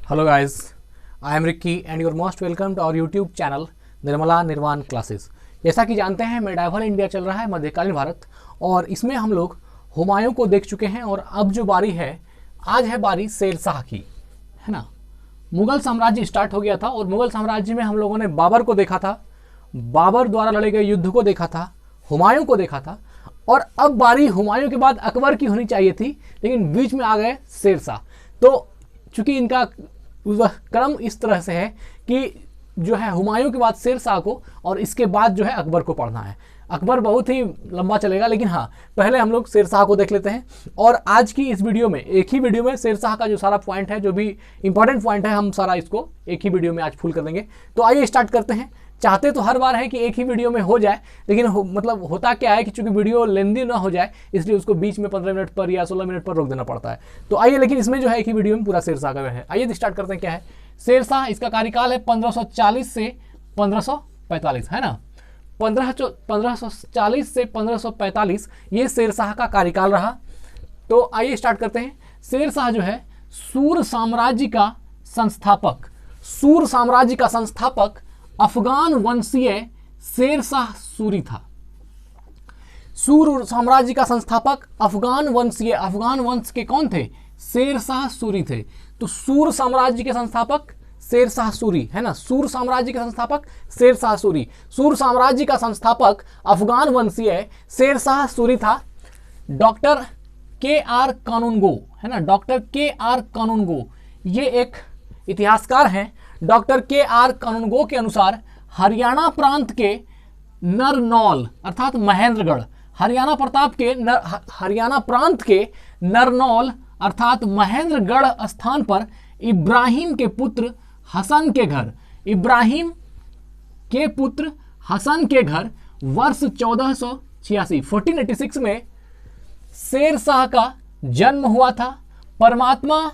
Hello guys, I am Ricky and you're most welcome to our YouTube channel Nirmala निर्वाण classes. जैसा कि जानते हैं मेडाइवल इंडिया चल रहा है मध्यकालीन भारत, और इसमें हम लोग हुमायूं को देख चुके हैं और अब जो बारी है, आज है बारी शेरशाह की, है ना। मुगल साम्राज्य स्टार्ट हो गया था और मुगल साम्राज्य में हम लोगों ने बाबर को देखा था, बाबर द्वारा लड़े गए युद्ध को देखा था, हुमायूं को देखा था, और अब बारी हुमायूं के बाद अकबर की होनी चाहिए थी, लेकिन बीच में आ गए शेरशाह। तो चूंकि इनका क्रम इस तरह से है कि जो है हुमायूं के बाद शेरशाह को और इसके बाद जो है अकबर को पढ़ना है। अकबर बहुत ही लंबा चलेगा, लेकिन हाँ पहले हम लोग शेरशाह को देख लेते हैं। और आज की इस वीडियो में, एक ही वीडियो में शेरशाह का जो सारा पॉइंट है, जो भी इंपॉर्टेंट पॉइंट है, हम सारा इसको एक ही वीडियो में आज फुल कर देंगे। तो आइए स्टार्ट करते हैं। चाहते तो हर बार है कि एक ही वीडियो में हो जाए, लेकिन मतलब होता क्या है कि चूंकि वीडियो लेंदी ना हो जाए, इसलिए उसको बीच में 15 मिनट पर या 16 मिनट पर रोक देना पड़ता है। तो आइए, लेकिन इसमें जो है एक ही वीडियो में पूरा शेरशाह का है। आइए स्टार्ट करते हैं। क्या है शेरशाह? इसका कार्यकाल है 1540 से 1545, है ना। 1540 से 1545 ये शेरशाह का कार्यकाल रहा। तो आइए स्टार्ट करते हैं। शेरशाह जो है सूर साम्राज्य का संस्थापक, सूर साम्राज्य का संस्थापक अफगान वंशीय शेरशाह सूरी था। सूर साम्राज्य का संस्थापक अफगान वंशीय, अफगान वंश के कौन थे? शेरशाह सूरी थे। तो सूर साम्राज्य के संस्थापक शेरशाह सूरी, है ना। सूर साम्राज्य के संस्थापक शेरशाह सूरी, सूर साम्राज्य का संस्थापक अफगान वंशीय शेरशाह सूरी था। Doctor KR. कानूनगो, है ना, डॉक्टर के.आर. कानूनगो ये एक इतिहासकार हैं। Doctor KR. कानूनगो के अनुसार हरियाणा प्रांत के नरनौल अर्थात महेंद्रगढ़, हरियाणा प्रांत के नरनौल अर्थात महेंद्रगढ़ स्थान पर इब्राहिम के पुत्र हसन के घर, इब्राहिम के पुत्र हसन के घर वर्ष 1486 में शेरशाह का जन्म हुआ था। परमात्मा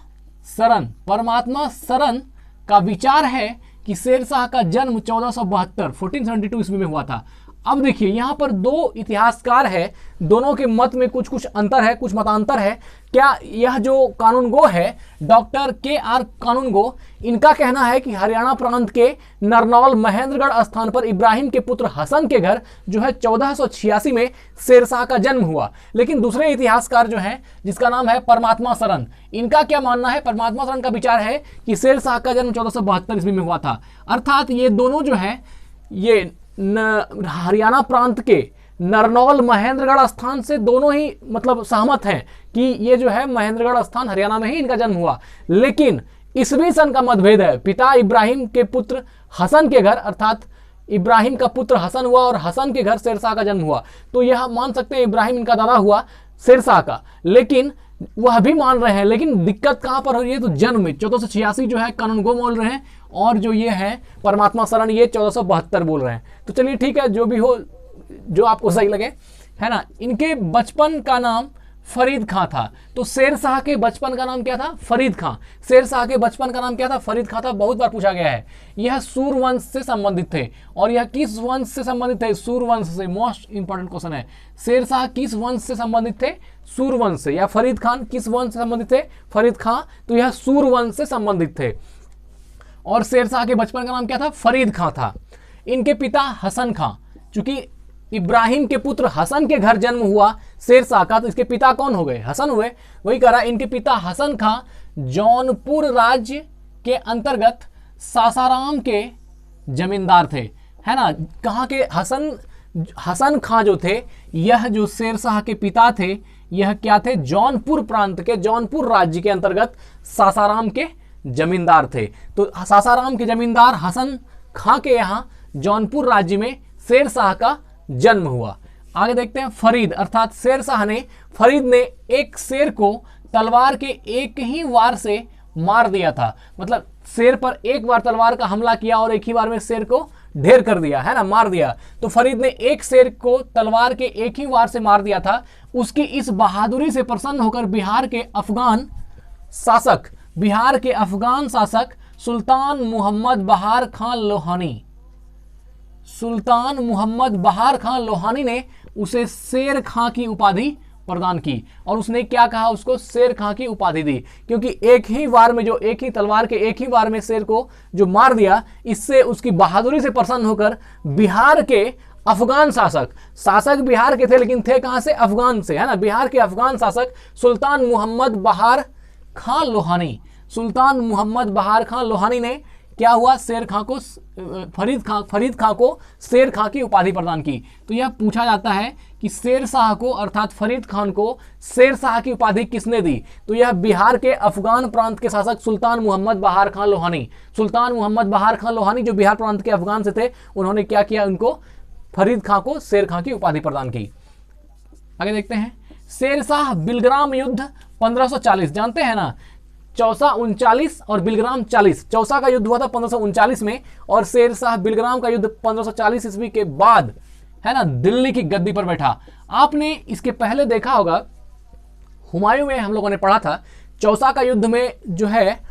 शरण का विचार है कि शेरशाह का जन्म 1472 ईस्वी में हुआ था। अब देखिए यहाँ पर दो इतिहासकार है, दोनों के मत में कुछ कुछ अंतर है, कुछ मतांतर है। क्या यह जो कानूनगो है, डॉक्टर के.आर. कानूनगो, इनका कहना है कि हरियाणा प्रांत के नरनौल महेंद्रगढ़ स्थान पर इब्राहिम के पुत्र हसन के घर जो है 1486 में शेरशाह का जन्म हुआ। लेकिन दूसरे इतिहासकार जो हैं, जिसका नाम है परमात्मा शरण, इनका क्या मानना है? परमात्मा शरण का विचार है कि शेरशाह का जन्म 1472 ईस्वी में हुआ था। अर्थात ये दोनों जो है ये हरियाणा प्रांत के नरनौल महेंद्रगढ़ स्थान से दोनों ही मतलब सहमत हैं कि ये जो है महेंद्रगढ़ स्थान हरियाणा में ही इनका जन्म हुआ। लेकिन ईस्वी सन का मतभेद है। पिता इब्राहिम के पुत्र हसन के घर, अर्थात इब्राहिम का पुत्र हसन हुआ और हसन के घर शेरशाह का जन्म हुआ। तो यह मान सकते हैं इब्राहिम इनका दादा हुआ शेरशाह का, लेकिन वह भी मान रहे हैं। लेकिन दिक्कत कहां पर हो रही है? तो जन्म में 1486 जो है कानूनगो बोल रहे हैं, और जो ये है परमात्मा शरण ये 1472 बोल रहे हैं। तो चलिए ठीक है, जो भी हो, जो आपको सही लगे, है ना। इनके बचपन का नाम फरीद खां था। तो शेरशाह के बचपन का नाम क्या था? फरीद खां। शेरशाह के बचपन का नाम क्या था? फरीद खां था। बहुत बार पूछा गया है। यह सूर वंश से संबंधित थे। और यह किस वंश से संबंधित थे? सूर वंश से। मोस्ट इंपॉर्टेंट क्वेश्चन है। शेरशाह किस वंश से संबंधित थे? सूर वंश से। या फरीद खान किस वंश से संबंधित थे? फरीद खां। तो यह सूर वंश से संबंधित थे। और शेरशाह के बचपन का नाम क्या था? फरीद खां था। इनके पिता हसन खां, चूंकि इब्राहिम के पुत्र हसन के घर जन्म हुआ शेरशाह का, तो इसके पिता कौन हो गए? हसन हुए। वही कह रहा है, इनके पिता हसन खां जौनपुर राज्य के अंतर्गत सासाराम के जमींदार थे, है ना। कहाँ के? हसन खां जो थे, यह जो शेरशाह के पिता थे, यह क्या थे? जौनपुर प्रांत के, जौनपुर राज्य के अंतर्गत सासाराम के जमींदार थे। तो सासाराम के जमींदार हसन खां के यहाँ जौनपुर राज्य में शेरशाह का जन्म हुआ। आगे देखते हैं। फरीद अर्थात फरीद ने एक शेर को तलवार के एक ही वार से मार दिया था। मतलब शेर पर एक बार तलवार का हमला किया और एक ही बार में शेर को ढेर कर दिया, है ना, मार दिया। तो फरीद ने एक शेर को तलवार के एक ही वार से मार दिया था। उसकी इस बहादुरी से प्रसन्न होकर बिहार के अफगान शासक सुल्तान मुहम्मद बहार खान लोहानी ने उसे शेर खां की उपाधि प्रदान की और उसने क्या कहा, उसको शेर खां की उपाधि दी, क्योंकि एक ही वार में जो एक ही तलवार के एक ही वार में शेर को जो मार दिया, इससे उसकी बहादुरी से प्रसन्न होकर बिहार के अफगान शासक बिहार के थे लेकिन थे कहां से, अफगान से, है ना। बिहार के अफगान शासक सुल्तान मोहम्मद बहार खां लोहानी ने क्या हुआ, शेर खां को फरीद खां को शेर खां की उपाधि प्रदान की। तो यह पूछा जाता है कि शेर शाह को अर्थात फरीद खान को शेर शाह की उपाधि किसने दी, तो यह बिहार के अफगान प्रांत के शासक सुल्तान मोहम्मद बहार खां लोहानी जो बिहार प्रांत के अफगान से थे, उन्होंने क्या किया, उनको फरीद खां को शेर खां की उपाधि प्रदान की। आगे देखते हैं, शेरशाह बिलग्राम युद्ध 1540, जानते हैं ना, चौसा 39 और बिलग्राम 40। चौसा का युद्ध हुआ था 1539 में और शेरशाह बिलग्राम का युद्ध 1540 ईस्वी के बाद, है ना, दिल्ली की गद्दी पर बैठा। आपने इसके पहले देखा होगा, हुमायूं में हम लोगों ने पढ़ा था, चौसा का युद्ध में जो है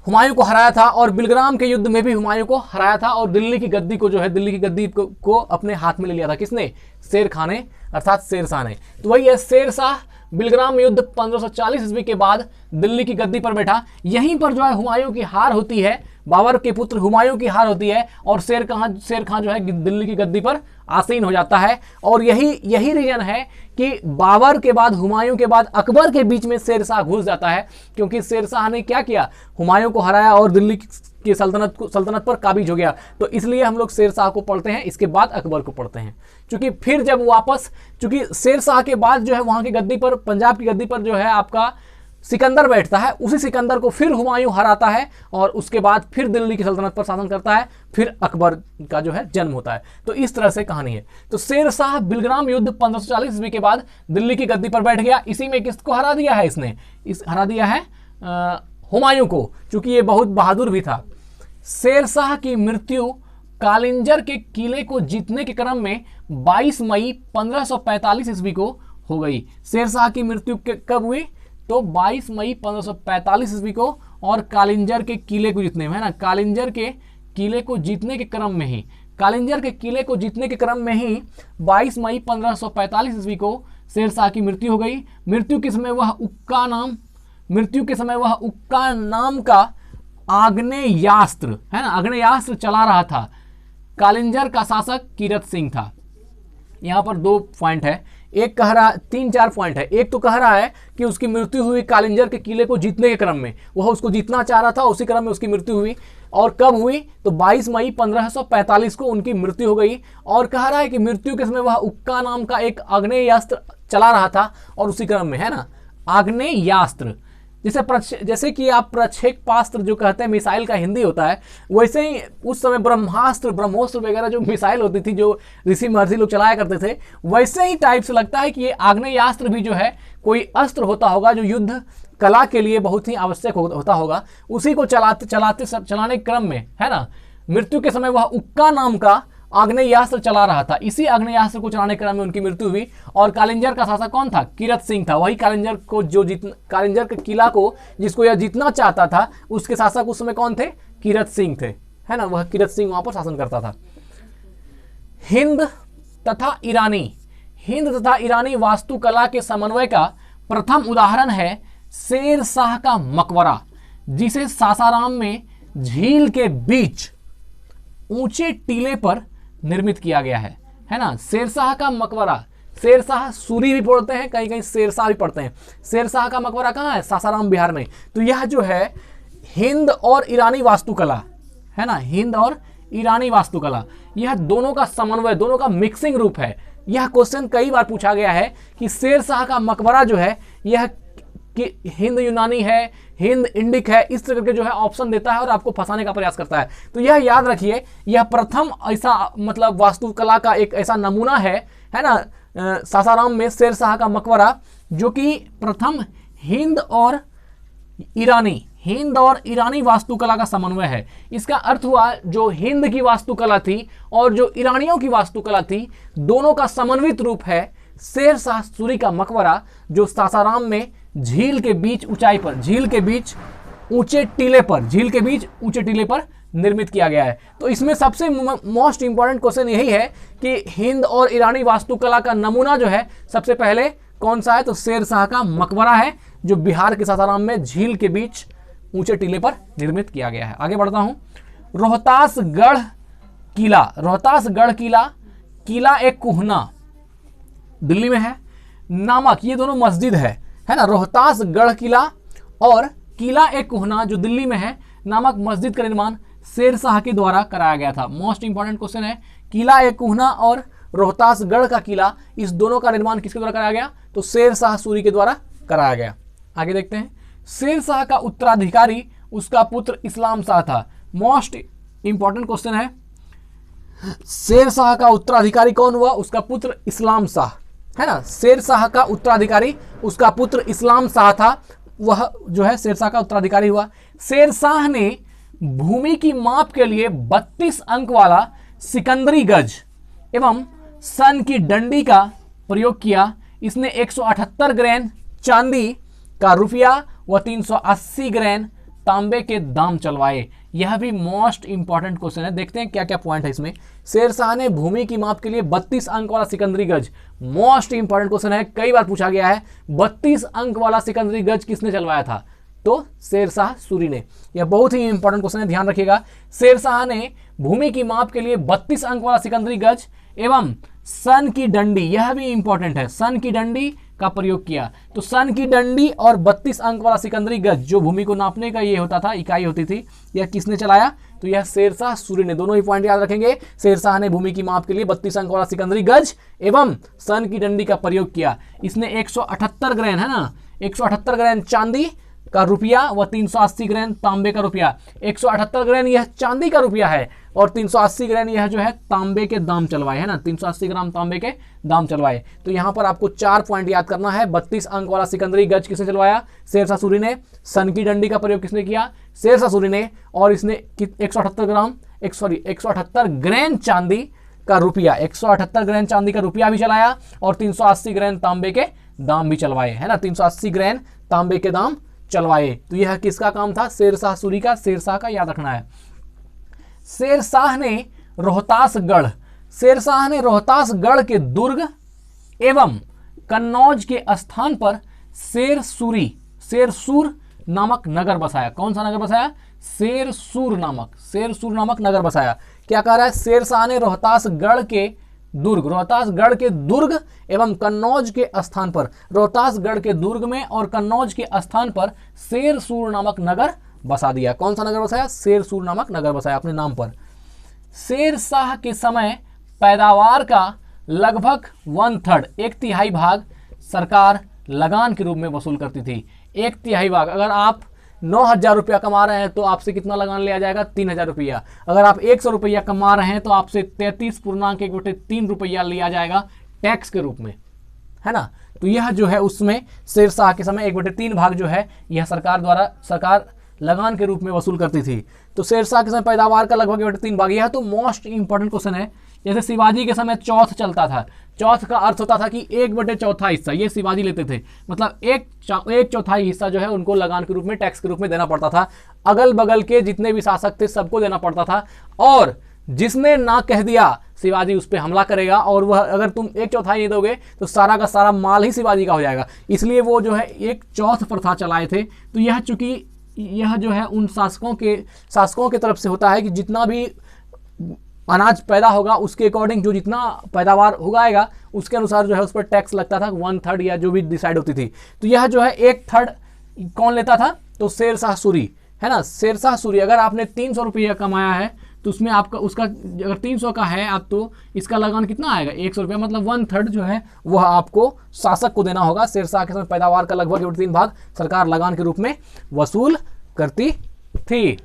हुमायूं को हराया था और बिलग्राम के युद्ध में भी हुमायूं को हराया था और दिल्ली की गद्दी को जो है, दिल्ली की गद्दी को अपने हाथ में ले लिया था। किसने, शेर खां ने अर्थात शेरशाह ने। तो वही है, शेरशाह बिलग्राम युद्ध 1540 ईस्वी के बाद दिल्ली की गद्दी पर बैठा। यहीं पर जो है हुमायूं की हार होती है, बाबर के पुत्र हुमायूं की हार होती है और शेर खां जो है दिल्ली की गद्दी पर आसीन हो जाता है। और यही रीजन है कि बाबर के बाद, हुमायूं के बाद अकबर के बीच में शेरशाह घुस जाता है, क्योंकि शेरशाह ने क्या किया, हुमायूं को हराया और दिल्ली की सल्तनत पर काबिज हो गया। तो इसलिए हम लोग शेरशाह को पढ़ते हैं, इसके बाद अकबर को पढ़ते हैं। क्योंकि फिर जब वापस, चूंकि शेरशाह के बाद जो है वहां की गद्दी पर, पंजाब की गद्दी पर जो है आपका सिकंदर बैठता है, उसी सिकंदर को फिर हुमायूं हराता है और उसके बाद फिर दिल्ली की सल्तनत पर शासन करता है, फिर अकबर का जो है जन्म होता है। तो इस तरह से कहानी है। तो शेरशाह बिलग्राम युद्ध 1540 ईस्वी के बाद दिल्ली की गद्दी पर बैठ गया। इसी में किसको हरा दिया है, इसने हरा दिया है हुमायूं को, चूंकि ये बहुत बहादुर भी था। शेरशाह की मृत्यु कालिंजर के किले को जीतने के क्रम में 22 मई 1545 ईस्वी को हो गई। शेरशाह की मृत्यु कब हुई, तो 22 मई 1545 ईस्वी को, और कालिंजर के किले को जीतने में, है ना, कालिंजर के किले को जीतने के क्रम में ही 22 मई 1545 ईस्वी को शेरशाह की मृत्यु हो गई। मृत्यु के समय वह उक्का नाम का आग्नेयास्त्र, है ना, आग्नेयास्त्र चला रहा था। कालिंजर का शासक कीरत सिंह था। यहां पर 2 पॉइंट है, एक कह रहा, 3-4 पॉइंट है। एक तो कह रहा है कि उसकी मृत्यु हुई कालिंजर के किले को जीतने के क्रम में, वह उसको जीतना चाह रहा था, उसी क्रम में उसकी मृत्यु हुई। और कब हुई, तो 22 मई 1545 को उनकी मृत्यु हो गई। और कह रहा है कि मृत्यु के समय वह उक्का नाम का एक आग्नेयास्त्र चला रहा था और उसी क्रम में, है ना, आग्नेयास्त्र, जैसे कि आप प्रक्षेपास्त्र जो कहते हैं, मिसाइल का हिंदी होता है, वैसे ही उस समय ब्रह्मोस्त्र वगैरह जो मिसाइल होती थी, जो ऋषि महर्षि लोग चलाया करते थे, वैसे ही टाइप से लगता है कि ये आग्नेयास्त्र भी जो है कोई अस्त्र होता होगा जो युद्ध कला के लिए बहुत ही आवश्यक होता होगा। उसी को चलाने के क्रम में, है ना, मृत्यु के समय वह उक्का नाम का आग्नेयास्त्र चला रहा था। इसी आग्नेयास्त्र को चलाने के क्रम में उनकी मृत्यु हुई। और कालिंजर का शासक कौन था, कीरत सिंह था। वही कालिंजर के किला को जिसको यह जीतना चाहता था, उसके शासक उस समय कौन थे, कीरत सिंह थे, है ना, वह कीरत सिंह वहां पर शासन करता था। हिंद तथा ईरानी वास्तुकला के समन्वय का प्रथम उदाहरण है शेरशाह का मकबरा, जिसे सासाराम में झील के बीच ऊंचे टीले पर निर्मित किया गया है ना। शेरशाह का मकबरा, शेरशाह सूरी भी पढ़ते हैं, कहीं कहीं शेरशाह भी पढ़ते हैं। शेरशाह का मकबरा कहाँ है, सासाराम बिहार में। तो यह जो है हिंद और ईरानी वास्तुकला, है ना, हिंद और ईरानी वास्तुकला, यह दोनों का समन्वय, दोनों का मिक्सिंग रूप है। यह क्वेश्चन कई बार पूछा गया है कि शेरशाह का मकबरा जो है यह कि हिंद यूनानी है, हिंद इंडिक है, इस तरह के जो है ऑप्शन देता है और आपको फंसाने का प्रयास करता है। तो यह याद रखिए, यह प्रथम ऐसा मतलब वास्तुकला का एक ऐसा नमूना है ना, सासाराम में शेरशाह का मकबरा, जो कि प्रथम हिंद और ईरानी वास्तुकला का समन्वय है। इसका अर्थ हुआ जो हिंद की वास्तुकला थी और जो ईरानियों की वास्तुकला थी, दोनों का समन्वित रूप है शेरशाह सूरी का मकबरा, जो सासाराम में झील के बीच ऊंचाई पर, झील के बीच ऊंचे टीले पर निर्मित किया गया है। तो इसमें सबसे मोस्ट इंपॉर्टेंट क्वेश्चन यही है कि हिंद और ईरानी वास्तुकला का नमूना जो है सबसे पहले कौन सा है? तो शेर शाह का मकबरा है, जो बिहार के सासाराम में झील के बीच ऊंचे टीले पर निर्मित किया गया है। आगे बढ़ता हूं। रोहतासगढ़ किला, रोहतासगढ़ किला, किला ए कुहना दिल्ली में है नामक, ये दोनों मस्जिद है ना, रोहतासगढ़ किला और किला ए कुहना जो दिल्ली में है नामक मस्जिद का निर्माण शेर शाह के द्वारा कराया गया था। मोस्ट इंपॉर्टेंट क्वेश्चन है, किला ए कुहना और रोहतासगढ़ का किला, इस दोनों का निर्माण किसके द्वारा कराया गया? तो शेर शाह सूरी के द्वारा कराया गया। आगे देखते हैं। शेर शाह का उत्तराधिकारी उसका पुत्र इस्लाम शाह था। मोस्ट इंपॉर्टेंट क्वेश्चन है, शेर शाह का उत्तराधिकारी कौन हुआ? उसका पुत्र इस्लाम शाह, है ना। शेर शाह का उत्तराधिकारी उसका पुत्र इस्लाम शाह था, वह जो है शेर शाह का उत्तराधिकारी हुआ। शेर शाह ने भूमि की माप के लिए 32 अंक वाला सिकंदरी गज एवं सन की डंडी का प्रयोग किया। इसने 178 ग्रैन चांदी का रुपया व 380 ग्रैन तांबे के दाम चलवाए। यह भी मोस्ट इंपॉर्टेंट क्वेश्चन है, देखते हैं क्या क्या पॉइंट है इसमें। शेर शाह ने भूमि की माप के लिए 32 अंक वाला सिकंदरी गज, मोस्ट इंपॉर्टेंट क्वेश्चन है, कई बार पूछा गया है। 32 अंक वाला सिकंदरी गज किसने चलवाया था? तो शेर शाह सूरी ने। यह बहुत ही इंपॉर्टेंट क्वेश्चन है, ध्यान रखिएगा। शेर शाह ने भूमि की माप के लिए 32 अंक वाला सिकंदरी गज एवं सन की डंडी, यह भी इंपॉर्टेंट है, सन की डंडी का प्रयोग किया। तो सन की डंडी और 32 अंक वाला सिकंदरी गज जो भूमि को नापने का ये होता था, इकाई होती थी, यह किसने चलाया? तो यह शेर शाह सूरी ने। दोनों ही पॉइंट याद रखेंगे। शेर शाह ने भूमि की माप के लिए 32 अंक वाला सिकंदरी गज एवं सन की डंडी का प्रयोग किया। इसने 178 ग्रैन, है ना, 178 ग्रैन चांदी का रुपया व 380 ग्रैन तांबे का रुपया। 178 ग्रैन यह चांदी का रुपया है और 380 ग्रैन यह जो है तांबे के दाम चलवाए, है ना, 380 ग्राम तांबे के दाम चलवाए। तो यहाँ पर आपको 4 पॉइंट याद करना है। 32 अंक वाला सिकंदरी गज किसने चलवाया? शेर शाह सूरी ने। सन की डंडी का प्रयोग किसने किया? शेर शाह सूरी ने। और इसने 178 ग्रैन चांदी का रुपया, 178 ग्रैन चांदी का रुपया भी चलाया और 380 ग्रैन तांबे के दाम भी चलवाए, है ना, 380 ग्रैन तांबे के दाम चलवाए। तो यह किसका काम था? शेर शाह सूरी का, शेर शाह का, याद रखना है। शेर शाह ने रोहतासगढ़ के दुर्ग एवं कन्नौज के स्थान पर शेरसूर नामक नगर बसाया। कौन सा नगर बसाया? शेरसूर नामक नगर बसाया। क्या कह रहा है? शेर शाह ने रोहतासगढ़ के दुर्ग एवं कन्नौज के स्थान पर, रोहतासगढ़ के दुर्ग में और कन्नौज के स्थान पर शेरसूर नामक नगर बसा दिया। कौन सा नगर बसाया? शेरसूर नामक नगर बसाया अपने नाम पर। शेर शाह के समय पैदावार का लगभग 1/3, 1/3 भाग सरकार लगान के रूप में वसूल करती थी। 1/3 भाग, अगर आप 9,000 रुपया कमा रहे हैं तो आपसे कितना लगान लिया जाएगा? 3,000 रुपया। अगर आप 100 रुपया कमा रहे हैं तो आपसे 33.1 रुपया लिया जाएगा टैक्स के रूप में, है ना। तो यह जो है उसमें शेर शाह के समय 1/3 भाग जो है यह सरकार लगान के रूप में वसूल करती थी। तो शेर शाह के समय पैदावार का लगभग 1/3 भाग। यह तो मोस्ट इंपॉर्टेंट क्वेश्चन है। जैसे शिवाजी के समय चौथ चलता था, चौथ का अर्थ होता था कि 1/4 हिस्सा ये शिवाजी लेते थे, मतलब 1/4 हिस्सा जो है उनको लगान के रूप में, टैक्स के रूप में देना पड़ता था। अगल बगल के जितने भी शासक थे सबको देना पड़ता था, और जिसने ना कह दिया शिवाजी उस पर हमला करेगा, और वह अगर तुम 1/4 नहीं दोगे तो सारा का सारा माल ही शिवाजी का हो जाएगा। इसलिए वो जो है 1/4 प्रथा चलाए थे। तो यह चूंकि यह जो है उन शासकों के तरफ से होता है कि जितना भी अनाज पैदा होगा उसके अकॉर्डिंग जो जितना पैदावार उगाएगा उसके अनुसार जो है उस पर टैक्स लगता था, 1/3 या जो भी डिसाइड होती थी। तो यह जो है 1/3 कौन लेता था? तो शेर शाह सूरी, है ना, शेर शाह सूरी। अगर आपने 300 रुपया कमाया है तो उसमें आपका उसका अगर 300 का है आप, तो इसका लगान कितना आएगा? 100 रुपया, मतलब 1/3 जो है वह आपको शासक को देना होगा। शेर शाह के समय पैदावार का लगभग 1/3 भाग सरकार लगान के रूप में वसूल करती थी।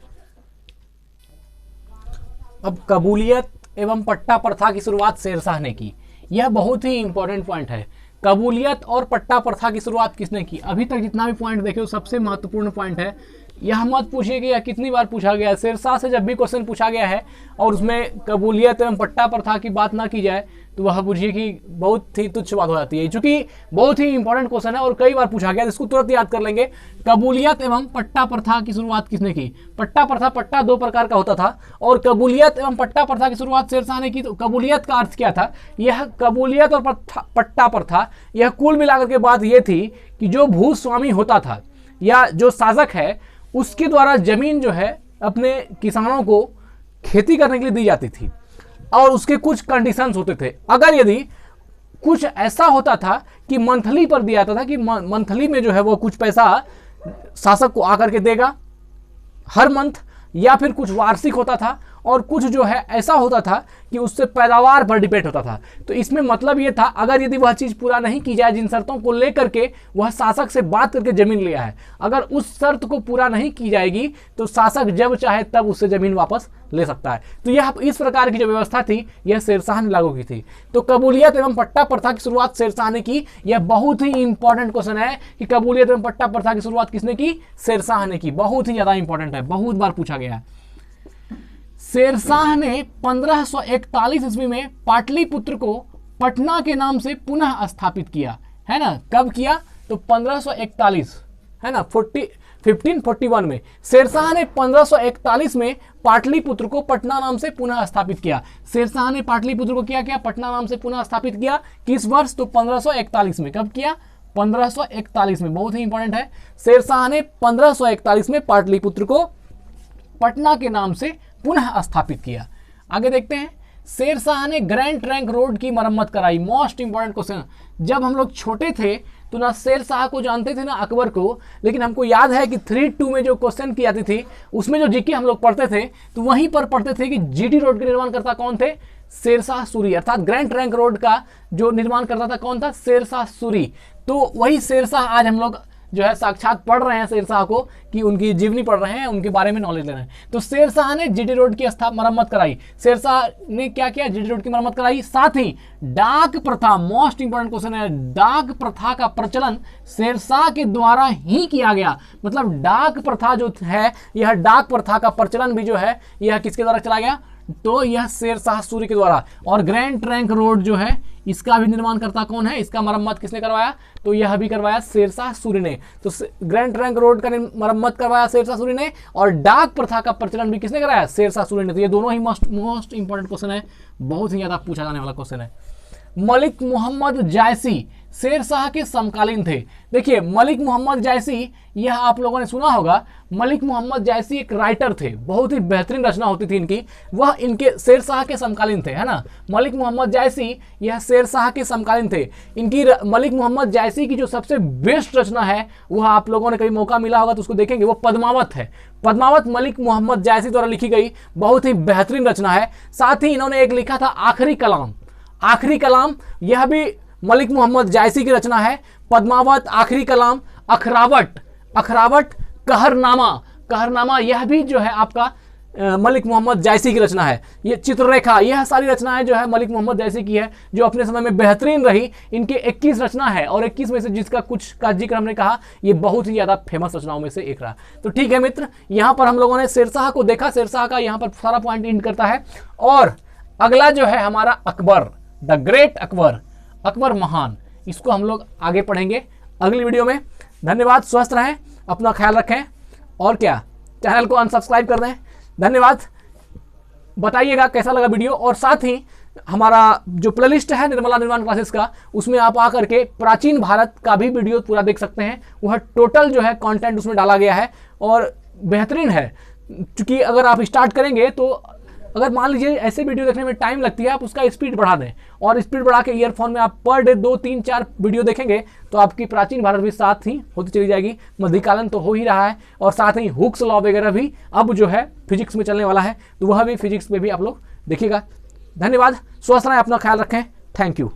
अब कबूलियत एवं पट्टा प्रथा की शुरुआत शेर शाह ने की। यह बहुत ही इंपॉर्टेंट पॉइंट है। कबूलियत और पट्टा प्रथा की शुरुआत किसने की? अभी तक जितना भी पॉइंट देखे सबसे महत्वपूर्ण पॉइंट है यह मत पूछिए कि यह कितनी बार पूछा गया है। शेरशाह से जब भी क्वेश्चन पूछा गया है और उसमें कबूलियत एवं पट्टा प्रथा की बात ना की जाए तो वह पूछिए कि बहुत ही तुच्छ बात हो जाती है, चूंकि बहुत ही इंपॉर्टेंट क्वेश्चन है और कई बार पूछा गया, इसको तुरंत याद कर लेंगे। कबूलियत एवं पट्टा प्रथा की शुरुआत किसने की? पट्टा प्रथा, पट्टा दो प्रकार का होता था और कबूलियत एवं पट्टा प्रथा की शुरुआत शेरशाह ने की। तो कबूलियत का अर्थ क्या था? यह कबूलियत और पट्टा प्रथा, यह कुल मिलाकर के बात यह थी कि जो भूस्वामी होता था या जो शासक है उसके द्वारा जमीन जो है अपने किसानों को खेती करने के लिए दी जाती थी और उसके कुछ कंडीशंस होते थे। अगर यदि कुछ ऐसा होता था कि मंथली पर दिया जाता था कि मंथली में जो है वो कुछ पैसा शासक को आकर के देगा हर मंथ, या फिर कुछ वार्षिक होता था और कुछ जो है ऐसा होता था कि उससे पैदावार पर डिपेंड होता था। तो इसमें मतलब ये था अगर यदि वह चीज़ पूरा नहीं की जाए, जिन शर्तों को लेकर के वह शासक से बात करके जमीन लिया है, अगर उस शर्त को पूरा नहीं की जाएगी तो शासक जब चाहे तब उससे जमीन वापस ले सकता है। तो यह इस प्रकार की जो व्यवस्था थी यह शेरशाह ने लागू की थी। तो कबूलियत एवं पट्टा प्रथा की शुरुआत शेरशाह ने की। यह बहुत ही इंपॉर्टेंट क्वेश्चन है कि कबूलियत एवं पट्टा प्रथा की शुरुआत किसने की? शेरशाह ने की। बहुत ही ज्यादा इंपॉर्टेंट है, बहुत बार पूछा गया है। शेरशाह ने 1541 ईस्वी में पाटलिपुत्र को पटना के नाम से पुनः स्थापित किया, है ना। कब किया? तो 1541, है ना, 1541 में शेरशाह ने 1541 में पाटलिपुत्र को पटना नाम से पुनः स्थापित किया। शेरशाह ने पाटलिपुत्र को क्या पटना नाम से पुनः स्थापित किया। किस वर्ष? तो 1541 में। कब किया? 1541 में। बहुत ही इंपॉर्टेंट है। शेरशाह ने 1541 में पाटलिपुत्र को पटना के नाम से पुनः स्थापित किया। आगे देखते हैं। शेरशाह ने ग्रैंड ट्रंक रोड की मरम्मत कराई। Most important question. जब हम लोग छोटे थे तो ना शेरशाह को जानते थे ना अकबर को, लेकिन हमको याद है कि 3-2 में जो क्वेश्चन की जाती थी उसमें जो जीके हम लोग पढ़ते थे तो वहीं पर पढ़ते थे कि जीटी रोड के निर्माण करता कौन थे? शेरशाह सूरी। अर्थात ग्रैंड ट्रंक रोड का जो निर्माण करता था कौन था? शेरशाह सूरी। तो वही शेरशाह आज हम लोग जो है साक्षात पढ़ रहे हैं शेरशाह को, कि उनकी जीवनी पढ़ रहे हैं, उनके बारे में नॉलेज ले रहे हैं। तो शेरशाह ने जीटी रोड की मरम्मत कराई। शेरशाह ने क्या किया? जीटी रोड की मरम्मत कराई। साथ ही डाक प्रथा, मोस्ट इंपॉर्टेंट क्वेश्चन है, डाक प्रथा का प्रचलन शेरशाह के द्वारा ही किया गया। मतलब डाक प्रथा जो है, यह डाक प्रथा का प्रचलन भी जो है यह किसके द्वारा चला गया? तो यह शेरशाह सूरी के द्वारा। और ग्रैंड ट्रंक रोड जो है इसका भी निर्माण करता कौन है? इसका मरम्मत किसने करवाया? तो यह भी करवाया शेरशाह सूरी ने। तो ग्रैंड ट्रंक रोड का मरम्मत करवाया शेरशाह सूरी ने और डाक प्रथा का प्रचलन भी किसने कराया? शेरशाह सूरी ने। तो ये दोनों ही मोस्ट इंपॉर्टेंट क्वेश्चन है, बहुत ही ज्यादा पूछा जाने वाला क्वेश्चन है। मलिक मोहम्मद जायसी शेरशाह के समकालीन थे। देखिए मलिक मोहम्मद जायसी, यह आप लोगों ने सुना होगा। मलिक मोहम्मद जायसी एक राइटर थे, बहुत ही बेहतरीन रचना होती थी इनकी, वह इनके शेरशाह के समकालीन थे, है ना। मलिक मोहम्मद जायसी यह शेरशाह के समकालीन थे। इनकी मलिक मोहम्मद जायसी की जो सबसे बेस्ट रचना है वह आप लोगों ने कभी मौका मिला होगा तो उसको देखेंगे, वो पद्मावत है। पद्मावत मलिक मोहम्मद जायसी द्वारा लिखी गई बहुत ही बेहतरीन रचना है। साथ ही इन्होंने एक लिखा था आखिरी कलाम। आखिरी कलाम यह भी मलिक मोहम्मद जायसी की रचना है। पद्मावत, आखिरी कलाम, अखरावट, अखरावट, कहरनामा, कहरनामा यह भी जो है आपका मलिक मोहम्मद जायसी की रचना है। ये चित्ररेखा, यह सारी रचनाएं जो है मलिक मोहम्मद जायसी की है, जो अपने समय में बेहतरीन रही। इनके 21 रचना है और 21 में से जिसका कुछ का जिक्र हमने कहा, ये बहुत ही ज़्यादा फेमस रचनाओं में से एक रहा। तो ठीक है मित्र, यहाँ पर हम लोगों ने शेरशाह को देखा, शेरशाह का यहाँ पर सारा पॉइंट इंड करता है। और अगला जो है हमारा अकबर, द ग्रेट अकबर, अकबर महान, इसको हम लोग आगे पढ़ेंगे अगली वीडियो में। धन्यवाद, स्वस्थ रहें, अपना ख्याल रखें और क्या, चैनल को अनसब्सक्राइब कर दें। धन्यवाद, बताइएगा कैसा लगा वीडियो। और साथ ही हमारा जो प्लेलिस्ट है निर्मला निर्माण क्लासेस का, उसमें आप आकर के प्राचीन भारत का भी वीडियो पूरा देख सकते हैं। वह टोटल जो है कंटेंट उसमें डाला गया है और बेहतरीन है। क्योंकि अगर आप स्टार्ट करेंगे तो अगर मान लीजिए ऐसे वीडियो देखने में टाइम लगती है, आप उसका स्पीड बढ़ा दें और स्पीड बढ़ा के ईयरफोन में आप पर डे 2, 3, 4 वीडियो देखेंगे तो आपकी प्राचीन भारत भी साथ ही होती चली जाएगी। मध्यकालीन तो हो ही रहा है और साथ ही हुक्स लॉ वगैरह भी अब जो है फिजिक्स में चलने वाला है, तो वह भी फिजिक्स में भी आप लोग देखिएगा। धन्यवाद, स्वस्थ रहें, अपना ख्याल रखें। Thank you.